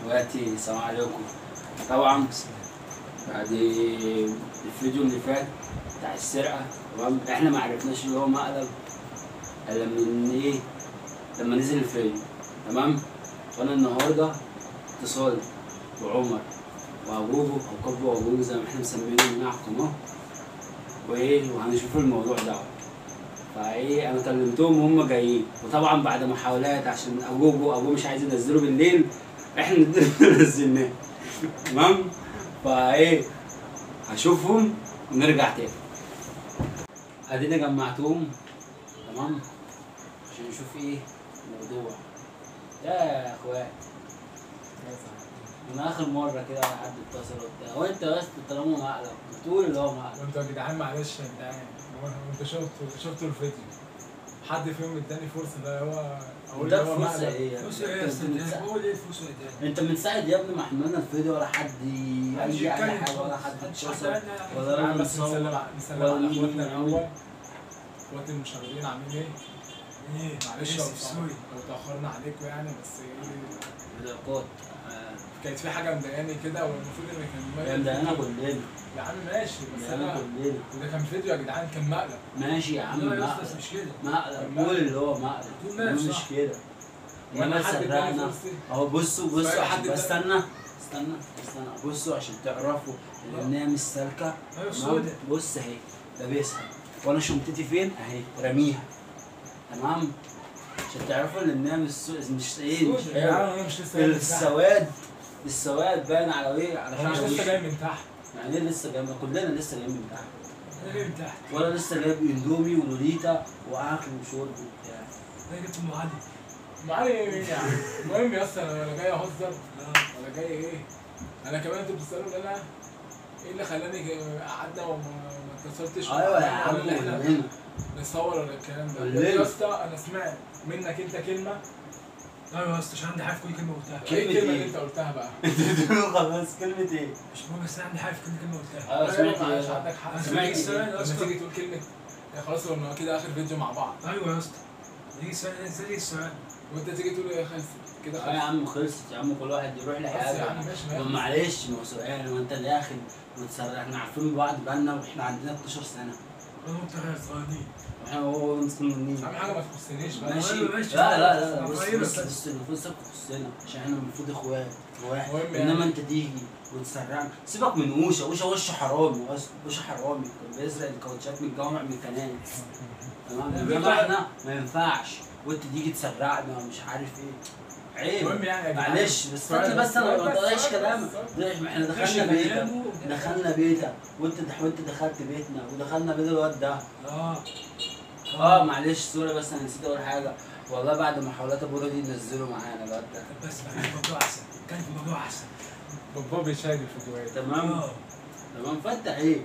اخواتي السلام عليكم. طبعا بعد الفيديو اللي فات بتاع السرقه، تمام، احنا ما عرفناش اللي هو مقلب الا من ايه لما نزل الفيديو، تمام. وانا النهارده اتصال بعمر وابوجو او كابو وابوجو زي ما احنا مسمينه هنا على القناه، وهنشوف الموضوع ده. فايه انا كلمتهم وهم جايين، وطبعا بعد محاولات عشان ابوه مش عايز ينزله بالليل، احنا نزلناه، تمام. فايه هشوفهم ونرجع تاني. ادينا جمعتهم، تمام، عشان نشوف ايه الموضوع. يا اخوات من اخر مره كده حد اتصل وبتاع، وانت بس طالما مقلب بتقول اللي هو مقلب. وانتوا يا جدعان معلش يا جدعان، انتوا شفتوا الفيديو، حد فيهم اداني فرصه اللي هو اقول اداك اللي هو فرصه مقلب. ايه؟ فرصه ايه يا استاذ؟ بقول ايه فرصه ايه؟ انت من ساعه يا ابني ما حملنا الفيديو ولا حد قال لي اي حاجه ولا حد اتصل ولا تعال انا بس نسلم على اخواتنا الاول. اخواتي المشاهدين عاملين ايه؟ ايه معلش سوري لو تاخرنا عليكم يعني، بس ايه مضايقات. كانت في حاجه مضايقاني كده، والمفروض ان كان يا مضايقانا كلنا يا عم ماشي، بس مضايقانا انا كلنا. ده كان فيديو يا جدعان، كان مقلب. ماشي يا عم لا يا مقلب استاذ مش كده. مقلب، قول اللي هو مقلب، قول مقلب مش صح. كده. وانا انما حد اداني سرقنا فرصه. اهو. بصوا حد عشان اداني- استنى بصوا عشان تعرفوا ان هي مش سالكه. ايوه تمام؟ سودة. بص اهي لابسها، وانا شنطتي فين اهي راميها، تمام، عشان تعرفوا ان هي مش ايه مش سودة. يا حلوة. عم انا مش لسه جاي من تحت. السواد باين على ايه، على انا مش شعر لسه وشي. جاي من تحت. يعني ايه لسه جاي؟ كلنا لسه جايين من تحت، انا جاي من تحت. ولا لسه جايب اندومي ولوليتا واكل وشرب وبتاع. انا جبت ام علي. معايا ايه يعني؟ المهم يا اسطى، انا جاي اهزر ولا جاي ايه؟ انا كمان انتوا بتسالوا انا ايه اللي خلاني قعدنا وما اتصلتش ايوه يا عم ولا احنا قول لنا. نصور ولا الكلام ده. قول لنا. يا اسطى انا سمعت منك انت كلمه. ايوه يا اسطى عشان عندي حاجه في كل كلمه قلتها. ايه الكلمه إيه؟ اللي انت قلتها بقى؟ خلاص كلمة ايه؟ مش مهم بس انا عندي حاجه في كل كلمه قلتها. ايوه سمعت معلش ايه؟ عندك حق. سمعت سمعت السؤال يا لما اسطى. تيجي تقول كلمه يا خلاص هو كده اخر فيديو مع بعض، ايوه يا اسطى. يجي السؤال يجي السؤال. وانت تيجي تقول ايه خلص كده اه يا خلص. عم خلصت يا عم، كل واحد يروح بس يا لحاجه. عم ماشي طب ماشي. معلش ما هو سؤال، ما انت داخل وتسرق، احنا عارفين بعض بقالنا واحنا عندنا 12 سنه، انا وانت صغيرين. واحنا هو مسلمين. اهم حاجه ما تخصنيش بقى. ماشي. أيوة ماشي. لا بص أيوة بص بس. بص النفوس تخصنا عشان احنا المفروض اخوات واحد. المهم يعني. انما انت تيجي وتسرقنا، سيبك من اوشه وش حرامي اصلا، وش حرامي كان بيسرق الكاوتشات من الجوامع من الكنائس، تمام. انما احنا ما ينفعش، وانت تيجي تسرقنا ومش عارف ايه، عيب. المهم يعني يا جدعان. معلش بس انت بس انا ما بقطعش كلامك. احنا دخلنا بيتك، وانت دخلت بيتنا ودخلنا بيت الواد ده. معلش سوري، بس انا نسيت اقول حاجه. والله بعد محاولات ابونا دي نزلوا معانا الواد ده، بس كان في موضوع احسن. كان في موضوع احسن. بابا بيشاهد الفيديوهات. تمام. فانت عيب،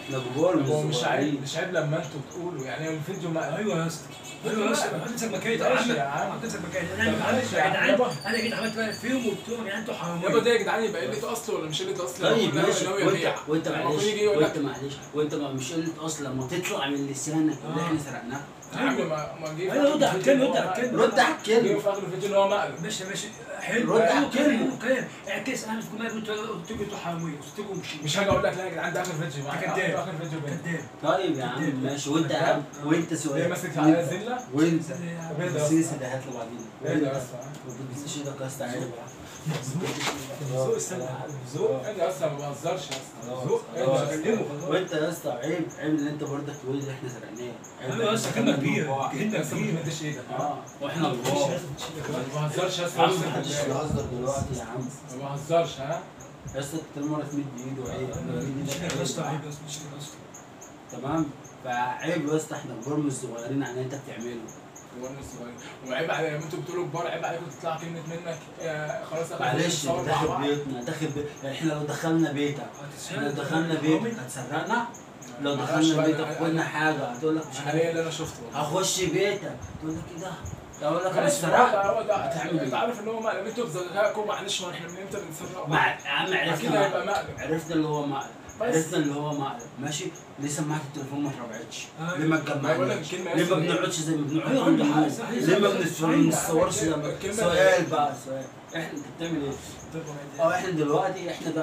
احنا كبار هو مش عيب صغيرين. مش عيب لما انتوا تقولوا يعني الفيديو ما ايوه يا اسطى. ايوه يا اسطى. حط نفسك مكاني. ماشي يا عم. حط نفسك مكاني. طب انا معلش يا جدعان يابا. انا جيت عملت بقى فيهم وقلت لهم يعني انتوا يابا حراميه. ده يا جدعان يبقى قله اصل ولا مش قله اصل؟ طيب لما ماشي، يقول لو يبيع. وانت المفروض معلش، يجي يقول لك وانت ما مش قله اصل لما تطلع من لسانك اللي احنا سرقناه. يا عم ما جه ايوه رد على الكلمه. رد على الكلمه. رد على جه الكلمه. في اخر الفيديو ان هو مقلب. ماشي ماشي. حلو. رد على حلو الكلمة. كلام. اعكس انا في كل قلت لكم انتوا حراميه. قلت لكم مش حاجه اقول لك لا يا جدعان ده اخر فيديو كداب. اخر فيديو بيني. كداب. طيب يا عم ماشي، وانت يا عم وانت ليه سؤال، ماسك عليا زله؟ وانت طب اهدى بتبصيلي بس. سداهات لبعضينا. اهدى بس. ما بتبصيش ايدك يا اسطى، عيب. ذوق استنى. ذوق. اهدى بس، ما بهزرش يا اسطى. ذوق. خلاص. مش هكلمه خلاص. وانت يا اسطى عيب ان انت برضك تقول اللي احنا سرقناه. ايوه يا اسطى كلمه كبيره. انت كلمه لسه ما كبيره. تمدش ايدك. واحنا كبار. ما بهزرش يا يا اسطى. عم اقسم محدش بالله. بيهزر دلوقتي يا عم. ما بهزرش ها. يا اسطى كل مره تمد ايده عيب. يا اسطى عيب يا اسطى. مش كده يا اسطى. تمام. فعيب يا اسطى، احنا كبار مش صغيرين على اللي انت بتعمله. هو الناس صغيرين وعيب عليكم انتوا بتقولوا كبار، عيب عليكم تطلع كلمه منك خلاص معلش انت داخل بيتنا، يعني احنا لو دخلنا بيتك، هتسرقنا؟ لو دخلنا بيتك قلنا حاجه هتقول لك مش انا ايه اللي انا شفته؟ هخش بيتك تقول لك ايه ده؟ اقول لك انا خلاص سرقت. هو ده هتعمل انت ايه؟ عارف ان هو مقلب، انتوا بذكائكم معلش ما احنا من امتى بنسرق؟ يا عم اكيد هيبقى مقلب. عرفنا اللي هو مقلب، بس. ماشي. ليه سماعه التليفون ما اتربعتش؟ أيوة. ليه ما ما بقول لك اتجمعناش؟ الكلمه ليه ما بنقعدش زي ما بنقعد أيوة، كل عنده حق، يوم؟ صحيح، ليه ما صحيح، بنتصورش الكلمة سؤال بقى سؤال. احنا انت بتعمل ايه؟ اه احنا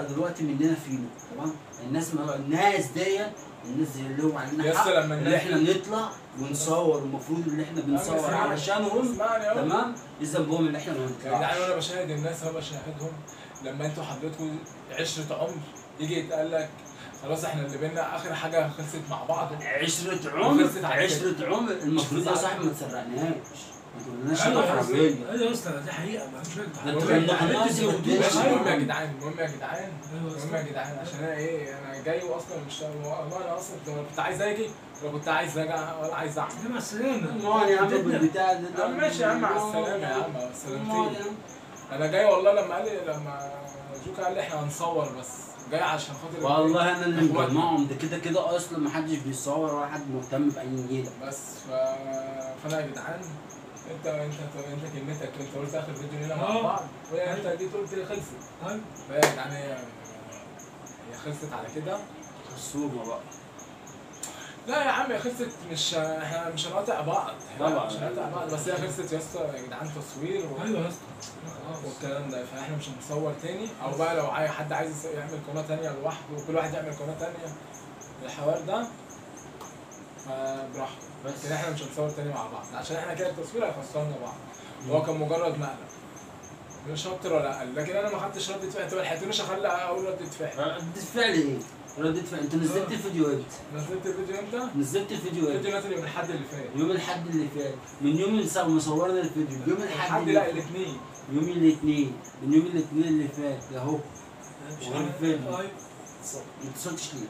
دلوقتي مننا فينا تمام. الناس ديت الناس اللي هو علينا يا حق اسطى لما اللي احنا نطلع ونصور. المفروض ان احنا بنصور علشانهم تمام. ايه ذنبهم اللي احنا ما يعني نطلعش؟ انا بشاهد الناس اهو بشاهدهم لما انتوا حضرتكم عشرة عمر يجي يتقال لك خلاص احنا اللي بينا اخر حاجه خلصت مع بعض. عشرة عمر المفروض يا صاحبي ما تسرقناش. ما تقولناش ايوه احنا حرين. ايوه يا اسطى دي حقيقه ما فيش المهم يا جدعان عشان انا ايه انا جاي واصلا مش انا اصلا كنت عايز اجي ولا كنت عايز ارجع ولا عايز اعمل. مع السلامه. ما يا عم بالبتاع ده ماشي يا عم مع السلامه يا عم مع السلامتين. انا جاي والله لما جوكا قال لي احنا هنصور بس جاي عشان خاطر والله انا اللي مجمعهم ده كده اصلا ما حدش بيصور ولا حد مهتم باي نيله. بس فانا يا جدعان انت كلمتك انت قلت اخر فيديو لنا مع بعض وهي انت جيت قلت لي خلصت. ايوه فهي يا جدعان هي خلصت على كده. خصومه بقى. لا يا عم هي خلصت احنا مش هنقاطع بعض. طبعا مش هنقاطع بعض بس هي خلصت يا اسطى يا جدعان تصوير ايوه يا اسطى والكلام ده فاحنا مش هنصور تاني او بقى لو حد عايز يعمل قناه تانيه لوحده وكل واحد يعمل قناه تانيه الحوار ده فبراحته. بس لكن احنا مش هنصور تاني مع بعض عشان احنا كده التصوير هيخسرنا بعض. هو كان مجرد مقلب مش اكتر ولا اقل. لكن انا ما خدتش ردة فعل. انت ما لحقتنيش اقول ردة فعل. ردة فعل ايه؟ ردة فعل انت نزلت الفيديو امتى؟ نزلت الفيديو امتى؟ نزلت الفيديو امتى؟ الفيديو نزل يوم الاحد اللي فات. يوم الاحد اللي فات. من يوم ما صورنا الفيديو يوم الاحد لا الاثنين. يوم الاثنين من يوم الاثنين اللي فات اهو. وغير الفيديو ما اتصلتش ليه؟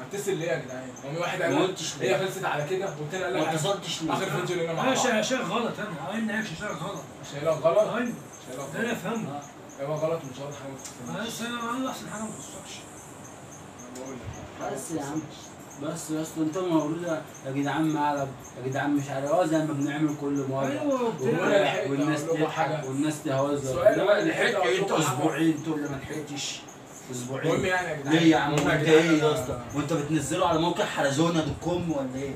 هتصل ليه يا جدعان؟ هو واحد قال لك هي خلصت على كده والتاني قال لك ما اتصلتش ليه؟ اخر فيديو لنا مع بعض. انا شايل غلط انا قايل لك شايل غلط. شايلها غلط؟ ايوه شايلها غلط. ده انا افهمه. ايوه غلط مش غلط حاجه. بس انا احسن حاجه ما تخسرش. انا بقول لك بس يا عم بس يا اسطى انت المفروض يا جدعان مقلب يا جدعان مش عارف زي ما بنعمل كل مره. ايوه والناس تضحك والناس تهزر. لحقت انت اسبوعين تقول لي ما لحقتش اسبوعين. المهم يعني يا جدعان ليه يا عم انت ايه يا اسطى؟ وانت بتنزله على موقع حلزونه دوت كوم ولا ايه؟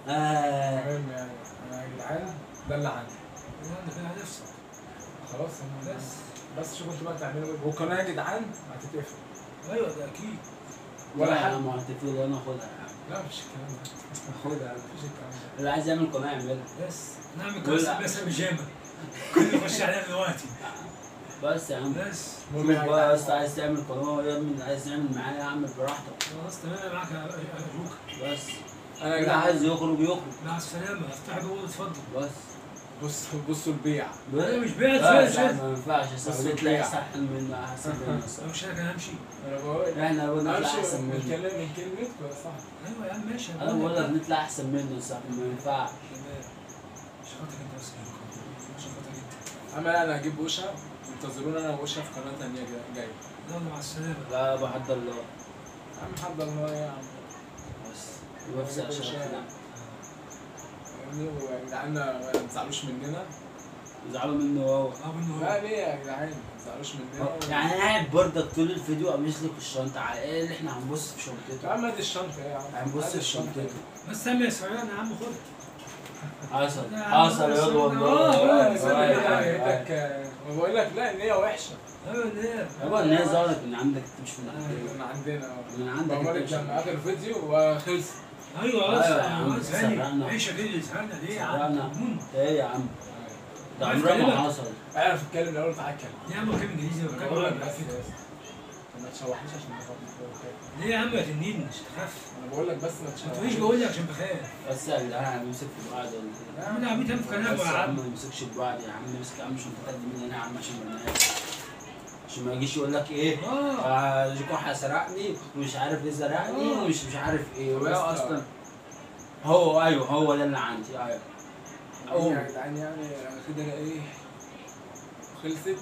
المهم يعني انا يا جدعان ده اللي عندي. انت كده نفسك خلاص انا بس شوفوا انتوا بقى تعملوا ايه. والقناه يا جدعان هتتقفل. ايوه ده اكيد. ولا حاجه ما هتقفل انا اخدها يا عم. لا مفيش الكلام ده. خدها يا عم. مفيش الكلام ده. اللي عايز يعمل قناه يعملها. بس نعمل قناه بس بيجامه. كل يخش عليها دلوقتي. بس يا عم بس المهم بقى بس عايز تعمل قناه يا ابني عايز تعمل معايا اعمل براحتك. خلاص تمام انا معاك يا جوكا. بس انا يا اللي جدعان عايز يخرج مع السلامه افتح جوه اتفضل. بس بصوا البيع. انا مش بعت ما ينفعش يا صاحبي تلاقي احسن منه احسن منه. مش انا همشي. انا بقول احنا نطلع امشي احسن من منه. كلمتكم يا صاحبي. ايوه يا عم ماشي. انا بقول لك نطلع احسن منه يا صاحبي ما ينفعش. مش خاطرك انت بس مش خاطرك انت. اما انا هجيب وشة انتظرونا انا ووشة في قناه ثانيه جايه. يلا مع السلامه. لا بحد الله. يا عم حد الله يا عم. بس يوفي عشان يا جدعان ما تزعلوش مننا. يزعلوا منه هو. لا ليه يا جدعان؟ ما تزعلوش مننا. يعني انا قاعد برضك طول الفيديو امسك الشنطه على ايه اللي احنا هنبص في شنطته. يا عم ادي الشنطه يا عم. هنبص في شنطته. بس سامي يا سريان يا عم خد. حصل ياض والله. بقول لك لا النية وحشه. ايوه النية. يابا النية ظهرت من عندك انت مش من عندنا. من عندنا من عندك بقول لك لما اخر فيديو وخلص. ايوه يا عم سرقنا. عيشه دي سرقنا ليه يا عم؟ سرقنا. ايه يا عم؟ ده عمرها ما حصل. اعرف اتكلم الاول تعالى اتكلم. يا عم كلمه انجليزي ولا بقول لك كلمه بس ما تشوحنيش عشان بخاف. ليه يا عم ما تنيني مش تخاف. انا بقول لك بس ما ما تشوحنيش. تقوليش بقول لك عشان بخاف. بس انا هنمسك في بعض ولا يا عم انا عبيط في كلام بس ولا يا عم عم. ما نمسكش في بعض يا عم نمسك يا عم شنطتك دي من هنا يا عم عشان ما ننامش. عشان ما يجيش يقول لك ايه جوكا سرقني ومش عارف ايه سرقني ومش عارف ايه وهي اصلا هو ايوه هو ده اللي عندي ايوه. يا جدعان يعني كده ايه خلصت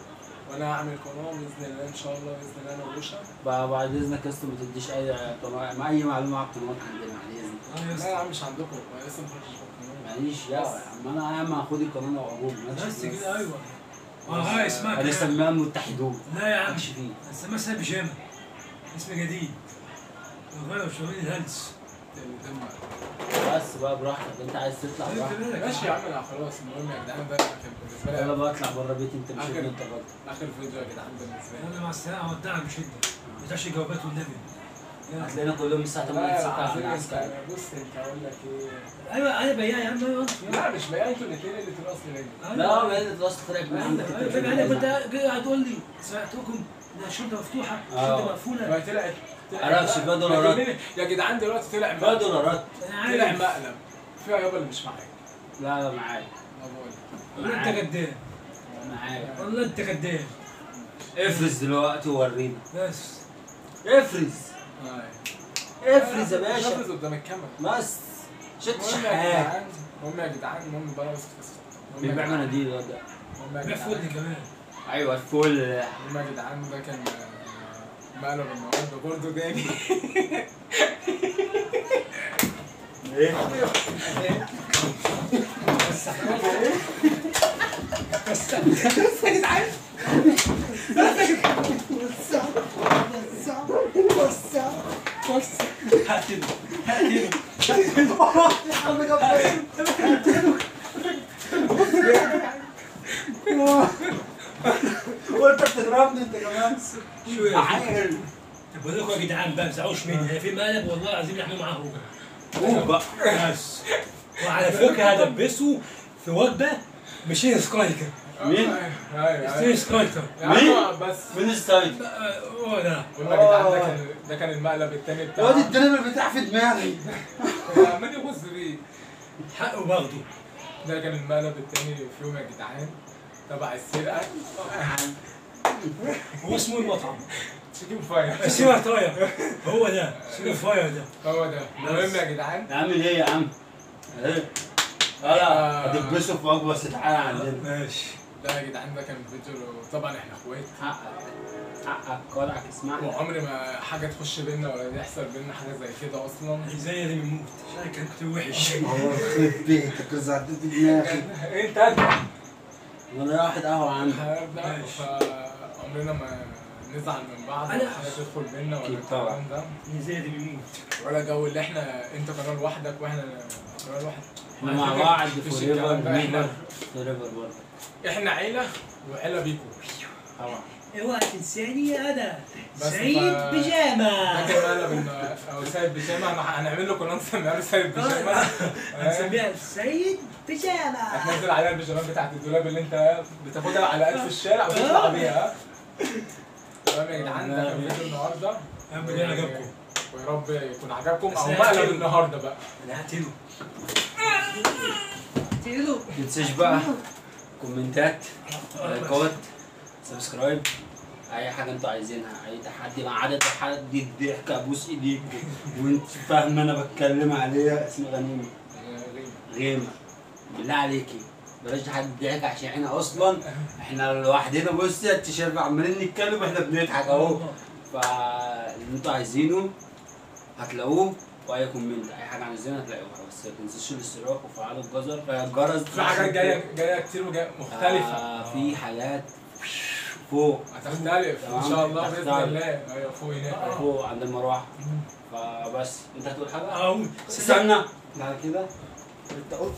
وانا هعمل قناه باذن الله ان شاء الله باذن الله انا ووشة. بعد اذنك يا اسطى ما تديش اي قناه اي معلومه على القنوات عندنا بعد اذنك. لا يا عم مش عندكم لسه ما خدتش القناه. معليش يا عم انا يا عم هاخد القناه وابوه بس كده ايوه. هاي اسمها انا سماها المتحدون. لا يا عم ماشي فيه. اسمها بيجامه. اسم جديد. غير شويه الهلس. الدم. بس بقى براحتك، انت عايز تطلع براحتك. ماشي يا عم، لا خلاص. المهم يا جدعان، ده كان بالنسبه لي يلا بقى اطلع بره بيتي، انت مش آخر- ابن انت غلط. اخر فيديو يا جدعان بالنسبه لي. يلا مع السلامه، ودعك بشده. ما تدعش جوابات والنبي. يلا. هتلاقينا كل يوم الساعه 8 لا 9 على العظيم العسكري. انت، بص انت اقول لك ايه. ايوه انا بياع يا عم. ايوه لا مش بقى انتوا الاثنين اللي في الاصل ليه. لا ما اللي الاصل طلعت من عندك انت. فجأة انا كنت قاعد تقول لي سمعتكم ده الشرطه مفتوحه، الشرطه مقفوله. ما طلعت عرفش فيها دولارات. يا جدعان دلوقتي طلع فيها مقلب. دولارات. انا طلع عارف. مقلب فيها يابا اللي مش معاك. لا معايا. ما بقول والله انت كداب، معايا. والله انت كداب. افرز دلوقتي وورينا. بس افرز. افرز يا باشا. افرز قدام الكاميرا. بس شت المهم يا شحات. جدعان، المهم يا جدعان، المهم بقى بس بيبيع مناديل الواد ده. بيع فل كمان. ايوه الفل. المهم يا جدعان، ده كان مقلب النهارده برضه تاني. ايه؟ بس يا جدعان هقتله. وانت بتضربني انت كمان. شو يا عاقل. طب بقول لكم يا جدعان بقى ما تزعلوش مني، انا في مقلب والله العظيم يحمل معاه هو. قوم بقى. بس وعلى فكره هدبسه في وجبه مشين سكايكر. مين؟ مشين سكايكر. مين؟ بس مين ستايل؟ هو ده. والله يا جدعان، ده كان المقلب التاني بتاع وادي الديناميت بتاع في دماغي. عمال يبص بيه. حقه باخده. ده كان المقلب التاني في يوم يا جدعان، تبع السرقه. هو اسمه المطعم تشيكن فاير. سيما فاير. هو ده سيما فاير ده. هو ده. المهم يا جدعان، عامل ايه يا عم؟ ايه؟ لا هتلبسه في وجبه بس تعالى عندنا. ماشي. ده يا جدعان، ده كان فيديو. طبعا احنا اخوات، حقك وضعك اسمعني. وعمري ما حاجه تخش بينا ولا يحصل بينا حاجه زي كده اصلا. زي اللي بيموت عشان كنت وحش. هو يخرب بيتك رزعت في دماغي. انت ادري. وانا واحد قهوه عندي. فعمرنا ما نزعل من بعض أنا- ولا حاجه تدخل بينا ولا أكيد طبعا. الكلام ده، زي اللي بيموت. ولا جو اللي احنا انت قناه لوحدك واحنا قناه لوحدك. احنا مع بعض مفيش فور ايفر الكلام ده. نيفر فور ايفر برضه. احنا عيله وعيله بيكو. طبعا. اوعى تنساني يا انا بس سعيد ده بيجامه. كان مقلب او سيد بيجامه. هنعمل له قناه نسميها له سيد بيجامه. هنسميها سعيد بيجامه. هتنزل عليها البيجامات بتاعت الدولاب اللي انت بتاخدها على قد في الشارع وتطلع بيها. تمام يا جدعان، ده كان فيديو النهارده. يا عم ده عجبكم. ويا رب يكون عجبكم بس او أنا مقلب هقتله. النهارده بقى. انا هقتله. هقتله. ما تنساش بقى كومنتات، لايكات، سبسكرايب، اي حاجه انتوا عايزينها، اي تحدي ما عدا تحدي الضحك ابوس ايديكم وانت فاهمه انا بتكلم عليها. اسمي غنيمه غيمه. بالله عليكي بلاش تحدي الضحك عشان احنا اصلا احنا لوحدنا. بصي التيشيرت عمالين نتكلم واحنا بنضحك اهو. فاللي انتوا عايزينه هتلاقوه، واي كومنت اي حاجه عايزينها هتلاقوها. بس ما تنسوش الاشتراك وفعلوا الجرس. في حاجات جايه كتير مختلفه. في حاجات فوق هتختلف ان شاء الله باذن هتختلف. الله. ايوه فوق هناك. فوق عند المروحه. فبس انت هتقول حاجه؟ اقول استنى بعد كده انت قلت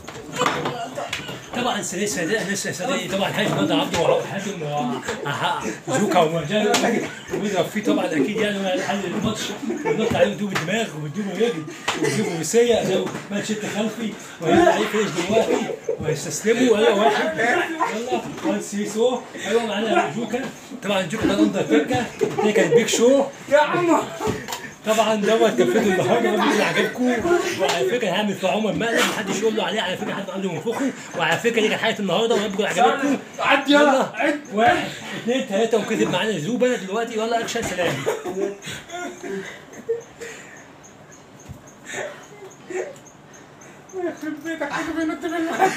طبعا لسه صدقني طبعا حاج بدر عبده وحاتم وزوكا ومجال وبيضرب فيه طبعا اكيد يعني حل الماتش ونط عليه ويدوب الدماغ ويدوبه رجل ويجيبه وسيء زي ما شت خلفي ويرجع عليه فيش دلوقتي ويستسلموا. ايوه واحد يلا وان سيسو. ايوه معانا جوكا. طبعا جوكا ده اندر تركه. الثاني كان بيج شو يا عم. طبعا دوت كان فيديو النهارده اللي عجبكم. وعلى فكره هعمل في عمر مقلب محدش يقول له عليه. على فكره حد عنده منفخه. وعلى فكره دي كانت حلقه النهارده ويبقوا عجبتكم. عد يلا يلا عد. 1 2 3 وكتب معانا زوبه دلوقتي. يلا اكشن سلام. يخرب بيتك حاجه بينط منك.